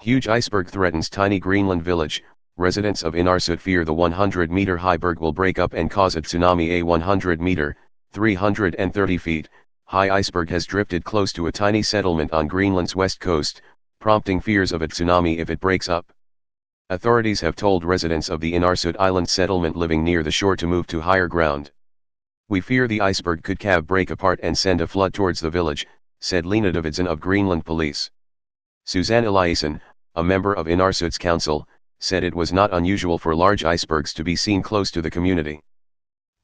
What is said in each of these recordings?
Huge iceberg threatens tiny Greenland village. Residents of Innaarsuit fear the 100-meter-high berg will break up and cause a tsunami. A 100-meter, 330 feet, high iceberg has drifted close to a tiny settlement on Greenland's west coast, prompting fears of a tsunami if it breaks up. Authorities have told residents of the Innaarsuit island settlement living near the shore to move to higher ground. "We fear the iceberg could break apart and send a flood towards the village," said Lena Davidson of Greenland Police. Suzanne Eliasson, a member of Innaarsuit's council, said it was not unusual for large icebergs to be seen close to the community.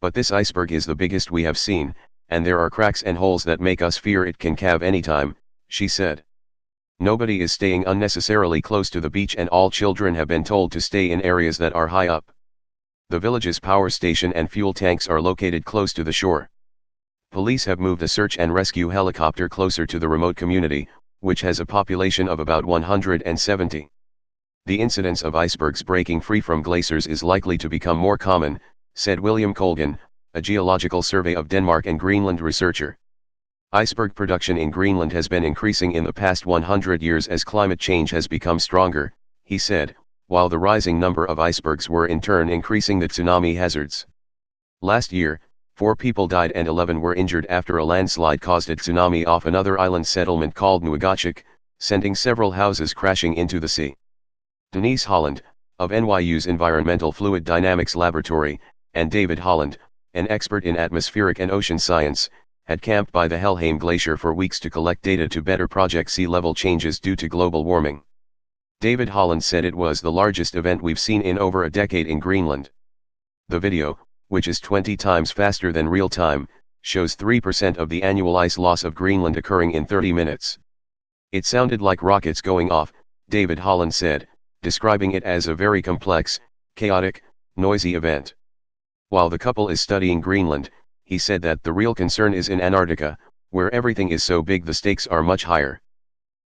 "But this iceberg is the biggest we have seen, and there are cracks and holes that make us fear it can cave anytime," she said. "Nobody is staying unnecessarily close to the beach and all children have been told to stay in areas that are high up. The village's power station and fuel tanks are located close to the shore. Police have moved a search and rescue helicopter closer to the remote community, which has a population of about 170. The incidence of icebergs breaking free from glaciers is likely to become more common," said William Colgan, a geological survey of Denmark and Greenland researcher. "Iceberg production in Greenland has been increasing in the past 100 years as climate change has become stronger," he said, while the rising number of icebergs were in turn increasing the tsunami hazards. Last year, 4 people died and 11 were injured after a landslide caused a tsunami off another island settlement called Nuagachik, sending several houses crashing into the sea. Denise Holland, of NYU's Environmental Fluid Dynamics Laboratory, and David Holland, an expert in atmospheric and ocean science, had camped by the Helheim Glacier for weeks to collect data to better project sea level changes due to global warming. David Holland said it was the largest event we've seen in over a decade in Greenland. The video, which is 20 times faster than real time, shows 3% of the annual ice loss of Greenland occurring in 30 minutes. "It sounded like rockets going off," David Holland said, describing it as a very complex, chaotic, noisy event. While the couple is studying Greenland, he said that the real concern is in Antarctica, where everything is so big the stakes are much higher.